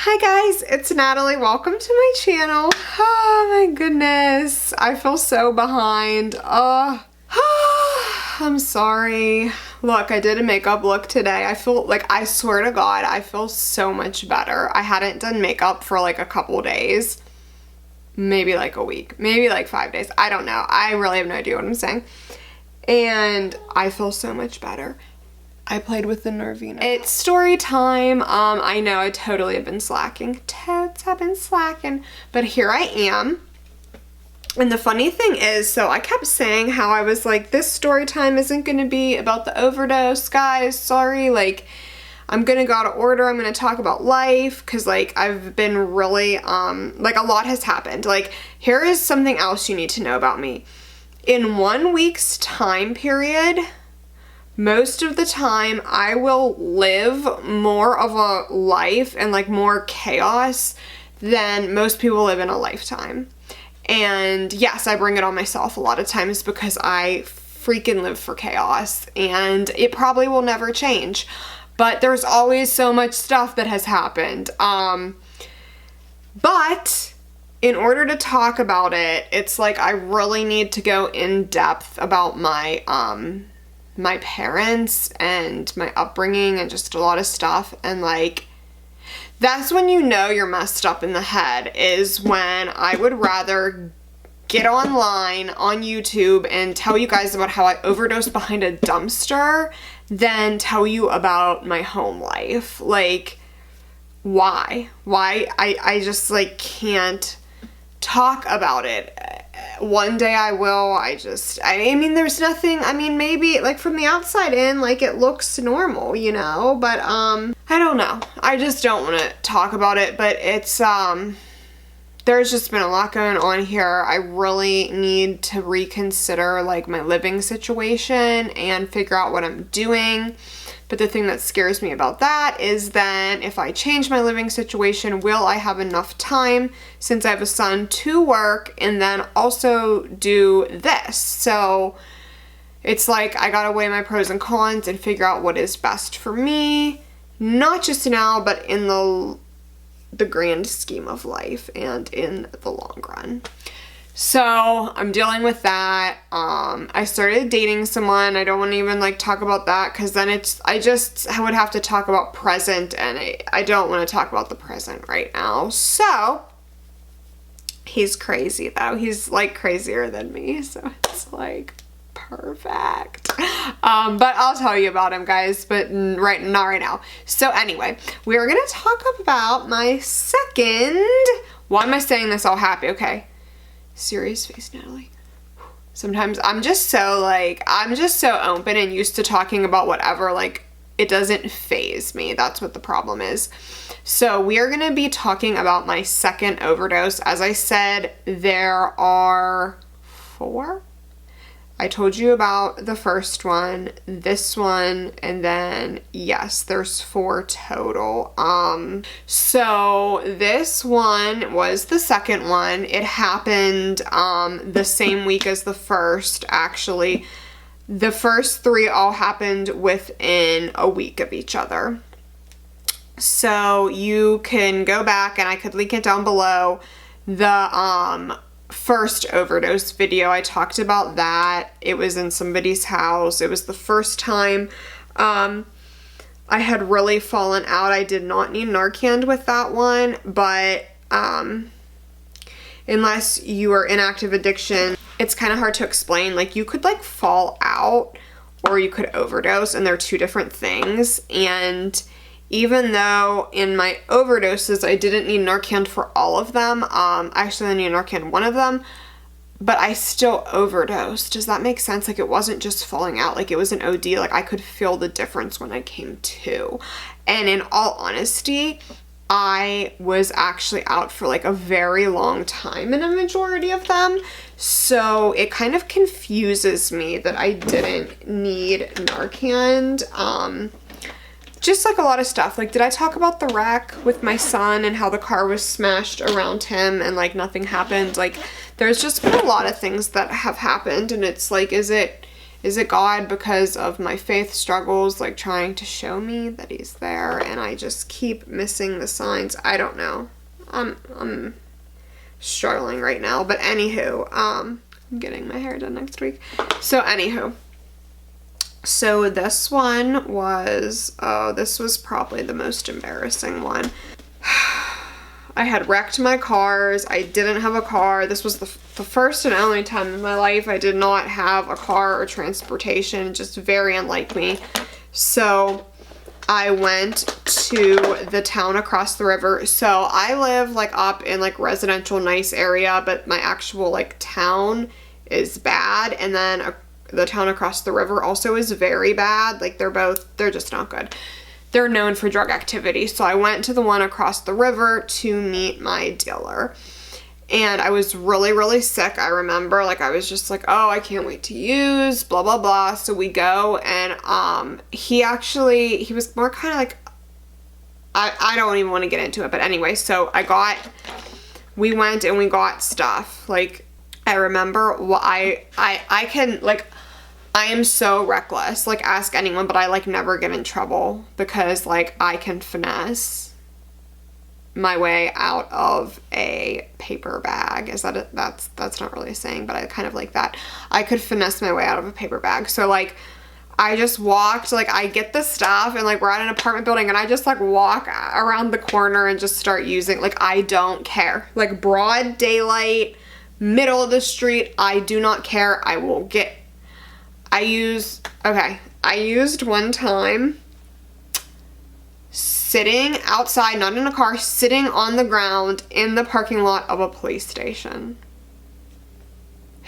Hi guys, it's Natalie. Welcome to my channel. Oh my goodness. I feel so behind. I'm sorry. Look, I did a makeup look today. I feel like, I swear to God, I feel so much better. I hadn't done makeup for like a couple days. Maybe like a week. Maybe like 5 days. I don't know. I really have no idea what I'm saying. And I feel so much better. I played with the Nervina. It's story time. I know I totally have been slacking. Totes have been slacking. But here I am. And the funny thing is, so I kept saying how I was like, this story time isn't going to be about the overdose, guys. Sorry, like, I'm going to go out of order. I'm going to talk about life because, like, I've been really, like, a lot has happened. Like, here is something else you need to know about me. In 1 week's time period, most of the time I will live more of a life and like more chaos than most people live in a lifetime. And yes, I bring it on myself a lot of times because I freaking live for chaos and it probably will never change. But there's always so much stuff that has happened. But in order to talk about it, it's like I really need to go in depth about my parents and my upbringing and just a lot of stuff. And like, that's when you know you're messed up in the head, is when I would rather get online on YouTube and tell you guys about how I overdosed behind a dumpster than tell you about my home life. Like, why? I just like can't talk about it. One day I will. I mean, there's nothing, I mean, maybe like from the outside in, like it looks normal, you know, but I don't know. I just don't want to talk about it, but it's there's just been a lot going on here. I really need to reconsider like my living situation and figure out what I'm doing. But the thing that scares me about that is then if I change my living situation, will I have enough time, since I have a son, to work and then also do this? So it's like I gotta weigh my pros and cons and figure out what is best for me, not just now, but in the grand scheme of life and in the long run. So I'm dealing with that. I started dating someone. I don't want to even like talk about that because then I would have to talk about present, and I don't want to talk about the present right now. So he's crazy though. He's like crazier than me. So it's like perfect. But I'll tell you about him, guys, but not right now. So anyway, we're going to talk about my second, why am I saying this all happy? Okay. Serious face, Natalie. Sometimes I'm just so open and used to talking about whatever, like it doesn't faze me. That's what the problem is. So we are going to be talking about my second overdose. As I said, there are 4. I told you about the first one, this one, and then yes, there's 4 total. So this one was the second one. It happened the same week as the first, actually. The first 3 all happened within a week of each other. So you can go back and I could link it down below. The first overdose video, I talked about that. It was in somebody's house. It was the first time I had really fallen out. I did not need Narcan with that one, but unless you are in active addiction, it's kind of hard to explain. Like, you could like fall out or you could overdose, and they're 2 different things. And even though in my overdoses I didn't need Narcan for all of them, I actually only needed Narcan one of them, but I still overdosed. Does that make sense? Like, it wasn't just falling out, like it was an OD. Like, I could feel the difference when I came to. And in all honesty, I was actually out for like a very long time in a majority of them. So it kind of confuses me that I didn't need Narcan. Just like a lot of stuff. Like, did I talk about the wreck with my son and how the car was smashed around him and like nothing happened? Like, there's just been a lot of things that have happened, and it's like, is it Is it God because of my faith struggles, like trying to show me that he's there and I just keep missing the signs? I don't know. I'm struggling right now, but anywho, I'm getting my hair done next week. So anywho, so this one was, oh, this was probably the most embarrassing one. I had wrecked my cars. I didn't have a car. This was the first and only time in my life I did not have a car or transportation, just very unlike me. So I went to the town across the river. So I live like up in like residential nice area, but my actual like town is bad. And then the town across the river also is very bad. Like they're just not good. They're known for drug activity. So I went to the one across the river to meet my dealer. And I was really, really sick. I remember, like, I was just like, oh, I can't wait to use, blah, blah, blah. So we go, and he was more kind of like, I don't even want to get into it. But anyway, so we went and we got stuff. Like, I remember, I can, like, I am so reckless. Like, ask anyone, but I, like, never get in trouble because, like, I can finesse my way out of a paper bag. Is that it? That's not really a saying, but I kind of like that. I could finesse my way out of a paper bag. So like I just walked, like I get the stuff and like we're at an apartment building and I just like walk around the corner and just start using, like I don't care. Like broad daylight, middle of the street, I do not care. I used one time sitting outside, not in a car, sitting on the ground in the parking lot of a police station.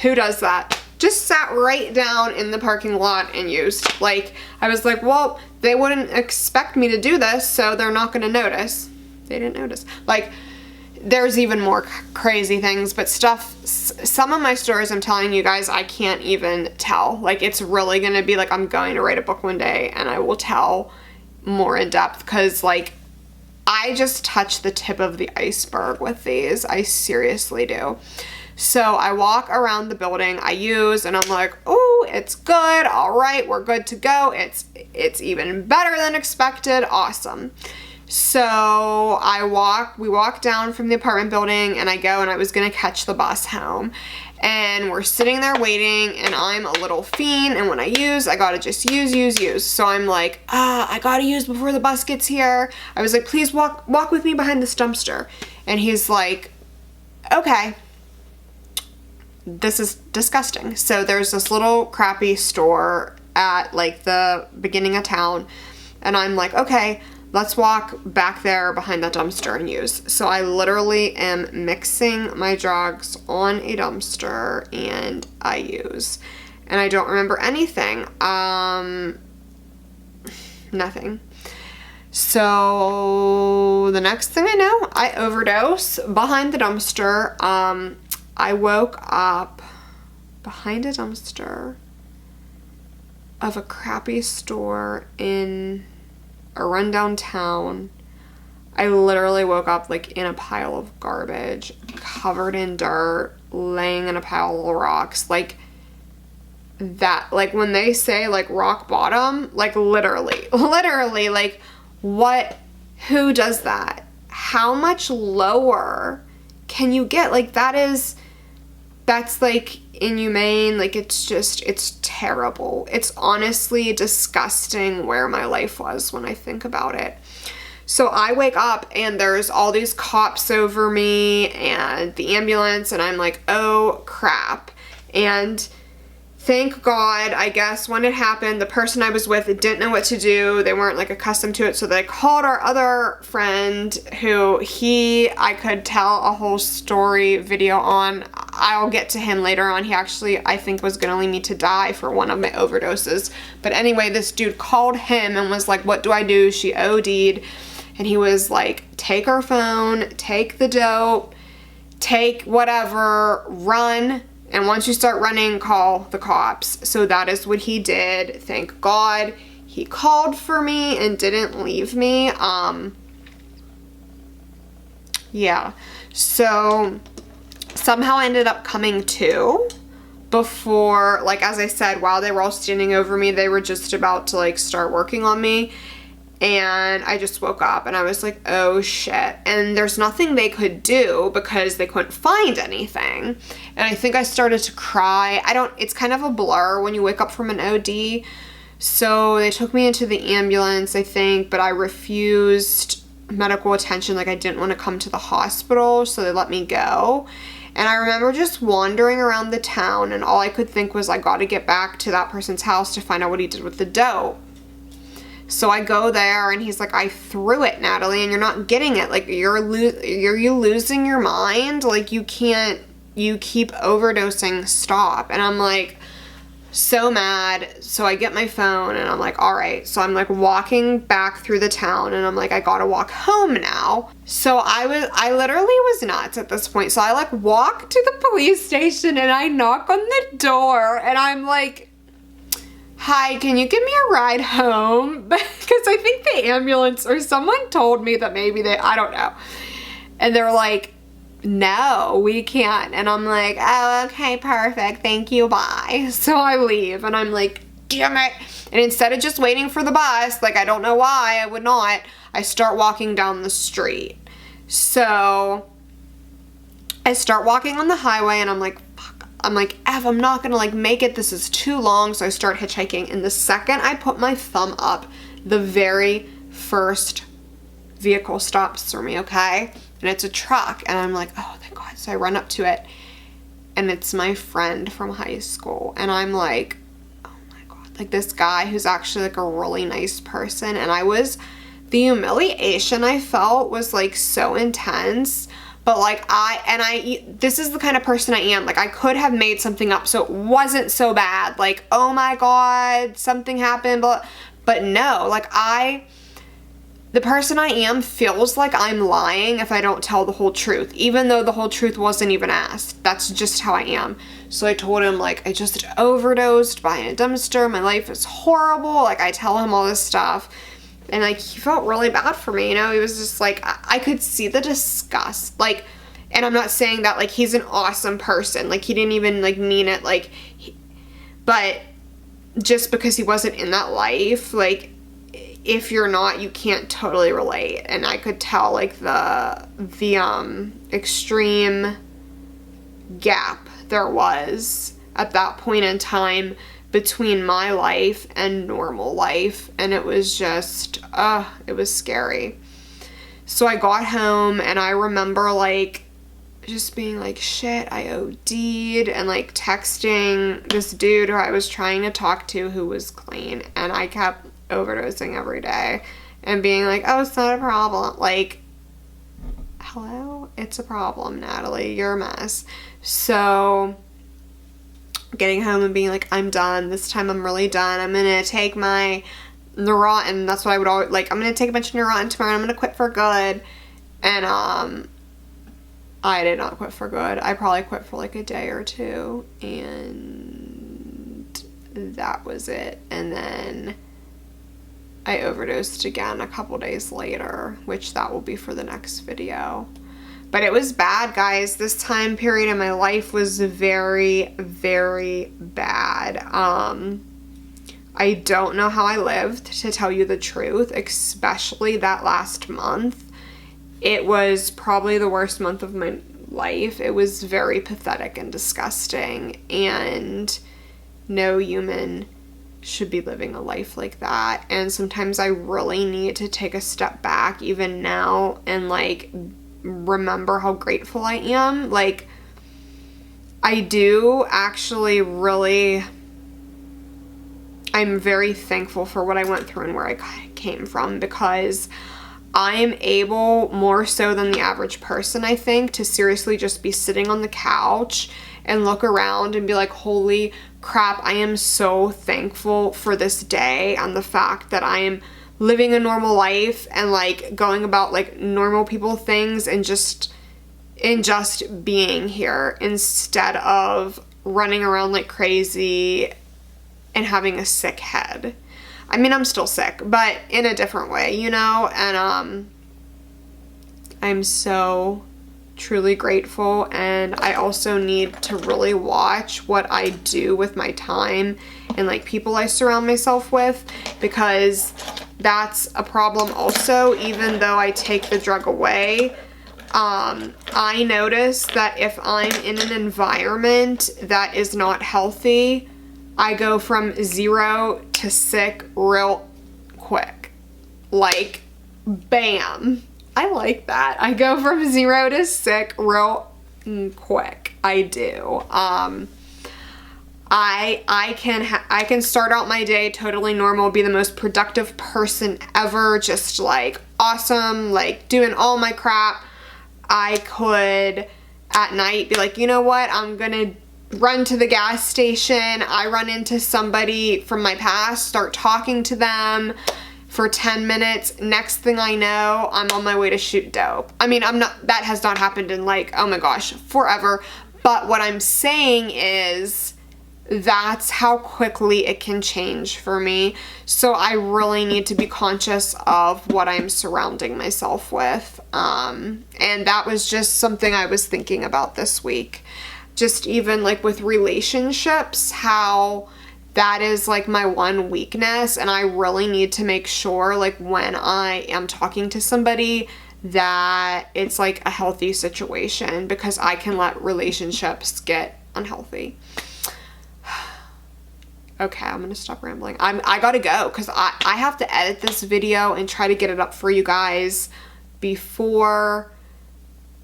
Who does that? Just sat right down in the parking lot and used. Like, I was like, well, they wouldn't expect me to do this, so they're not going to notice. They didn't notice. Like, there's even more crazy things, but some of my stories I'm telling you guys, I can't even tell. Like, it's really going to be like, I'm going to write a book one day and I will tell more in depth because like I just touch the tip of the iceberg with these. I seriously do. So I walk around the building, I use, and I'm like, oh, it's good. All right, we're good to go. It's even better than expected. Awesome. So we walk down from the apartment building and I go and I was going to catch the bus home. And we're sitting there waiting and I'm a little fiend and when I use, I gotta just use. So I'm like, I gotta use before the bus gets here. I was like, please walk with me behind this dumpster. And he's like, okay. This is disgusting. So there's this little crappy store at like the beginning of town and I'm like, okay, let's walk back there behind that dumpster and use. So I literally am mixing my drugs on a dumpster and I use. And I don't remember anything. Nothing. So the next thing I know, I overdose behind the dumpster. I woke up behind a dumpster of a crappy store in a rundown town. I literally woke up like in a pile of garbage, covered in dirt, laying in a pile of rocks. Like that, like when they say like rock bottom, like literally, like who does that? How much lower can you get? Like that's like inhumane. Like it's terrible. It's honestly disgusting where my life was when I think about it. So I wake up and there's all these cops over me and the ambulance and I'm like, oh crap. And thank God, I guess when it happened, the person I was with didn't know what to do. They weren't like accustomed to it. So they called our other friend who I could tell a whole story video on. I'll get to him later on. He actually, I think, was going to leave me to die for one of my overdoses. But anyway, this dude called him and was like, what do I do? She OD'd. And he was like, take her phone, take the dope, take whatever, run. And once you start running, call the cops. So that is what he did. Thank God he called for me and didn't leave me. Yeah. So somehow I ended up coming to. before, like, as I said, while they were all standing over me, they were just about to, like, start working on me. And I just woke up and I was like, oh shit. And there's nothing they could do because they couldn't find anything. And I think I started to cry. It's kind of a blur when you wake up from an OD. So they took me into the ambulance, I think, but I refused medical attention. Like, I didn't want to come to the hospital, so they let me go. And I remember just wandering around the town, and all I could think was, I got to get back to that person's house to find out what he did with the dope. So I go there, and he's like, I threw it, Natalie, and you're not getting it. Like, are you losing your mind? Like, you keep overdosing, stop. And I'm like, so mad. So I get my phone, and I'm like, all right. So I'm like walking back through the town, and I'm like, I gotta walk home now. So I literally was nuts at this point. So I like walk to the police station, and I knock on the door, and I'm like, hi, can you give me a ride home? Because I think the ambulance or someone told me that maybe I don't know. And they're like, no, we can't. And I'm like, oh, okay, perfect. Thank you, bye. So I leave, and I'm like, damn it. And instead of just waiting for the bus, like, I don't know why I would not, I start walking down the street. So I start walking on the highway, and I'm like, I'm like, Ev, I'm not gonna like make it. This is too long. So I start hitchhiking. And the second I put my thumb up, the very first vehicle stops for me, okay? And it's a truck. And I'm like, oh, thank God. So I run up to it. And it's my friend from high school. And I'm like, oh my God. Like, this guy who's actually like a really nice person. And the humiliation I felt was like so intense. But like this is the kind of person I am. Like, I could have made something up so it wasn't so bad. Like, oh my God, something happened. But no, like the person I am feels like I'm lying if I don't tell the whole truth, even though the whole truth wasn't even asked. That's just how I am. So I told him, like, I just overdosed by a dumpster. My life is horrible. Like, I tell him all this stuff. And, like, he felt really bad for me, you know? He was just, like, I could see the disgust. Like, and I'm not saying that, like, he's an awesome person. Like, he didn't even, like, mean it, like, but just because he wasn't in that life, like, if you're not, you can't totally relate. And I could tell, like, the extreme gap there was at that point in time between my life and normal life, and it was just, it was scary. So I got home, and I remember, like, just being like, shit, I OD'd, and, like, texting this dude who I was trying to talk to who was clean, and I kept overdosing every day, and being like, oh, it's not a problem. Like, hello? It's a problem, Natalie. You're a mess. So getting home and being like, I'm done. This time I'm really done. I'm gonna take my Neurontin. That's what I would always, like, I'm gonna take a bunch of Neurontin tomorrow, and I'm gonna quit for good. And I did not quit for good. I probably quit for like a day or two, and that was it. And then I overdosed again a couple days later, which that will be for the next video. But it was bad, guys. This time period in my life was very, very bad. I don't know how I lived, to tell you the truth, especially that last month. It was probably the worst month of my life. It was very pathetic and disgusting, and no human should be living a life like that. And sometimes I really need to take a step back even now and, like, remember how grateful I am. Like, I do actually really, I'm very thankful for what I went through and where I came from, because I'm able, more so than the average person, I think, to seriously just be sitting on the couch and look around and be like, holy crap, I am so thankful for this day and the fact that I am living a normal life and, like, going about, like, normal people things and just being here instead of running around like crazy and having a sick head. I mean, I'm still sick, but in a different way, you know? And I'm so truly grateful. And I also need to really watch what I do with my time and like people I surround myself with, because that's a problem also. Even though I take the drug away, I notice that if I'm in an environment that is not healthy, I go from 0 to sick real quick. Like, bam. I like that. I go from 0 to sick real quick. I do. I can start out my day totally normal, be the most productive person ever, just like awesome, like doing all my crap. I could at night be like, you know what, I'm gonna run to the gas station. I run into somebody from my past, start talking to them for 10 minutes. Next thing I know, I'm on my way to shoot dope. I mean, that has not happened in like, oh my gosh, forever. But what I'm saying is that's how quickly it can change for me. So I really need to be conscious of what I'm surrounding myself with. And that was just something I was thinking about this week. Just even like with relationships, how that is like my one weakness, and I really need to make sure like when I am talking to somebody that it's like a healthy situation, because I can let relationships get unhealthy. Okay, I'm gonna stop rambling. I gotta go because I have to edit this video and try to get it up for you guys before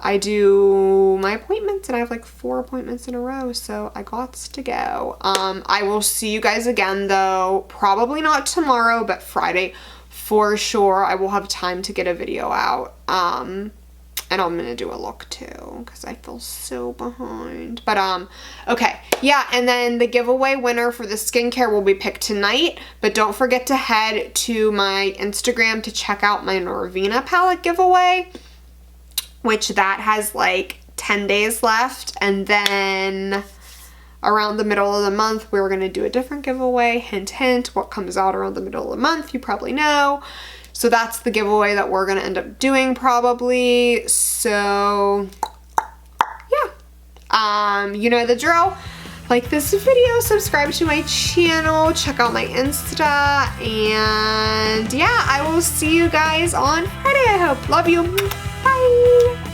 I do my appointments, and I have like 4 appointments in a row, so I got to go. I will see you guys again though, probably not tomorrow, but Friday for sure. I will have time to get a video out. And I'm gonna do a look too, because I feel so behind. But okay, yeah, and then the giveaway winner for the skincare will be picked tonight. But don't forget to head to my Instagram to check out my Norvina palette giveaway, which that has like 10 days left. And then around the middle of the month, we're gonna do a different giveaway. Hint, hint, what comes out around the middle of the month, you probably know. So that's the giveaway that we're gonna end up doing probably. So yeah, you know the drill. Like this video, subscribe to my channel, check out my Insta, and yeah, I will see you guys on Friday, I hope. Love you. Bye.